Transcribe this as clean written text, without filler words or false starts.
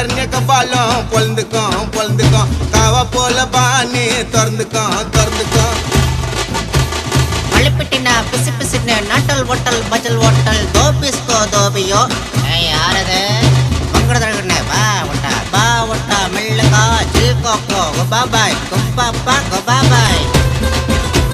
கர்ணிய கபாலம் பொழுந்துக்கும் காவ போல பாணி திறந்துக்கும் மல்லிப்பிட்டினா பிசு பிசுன்னு நாட்டல் ஓட்டல் பஜல் ஓட்டல் தோபிஸ்கோ தோபியோ யாரது மங்கடதழகுன்னு பா ஒட்டா மெல்லுகா ஜில் கோக்கோ பாபாய் குப்பாப்பா பாபாய்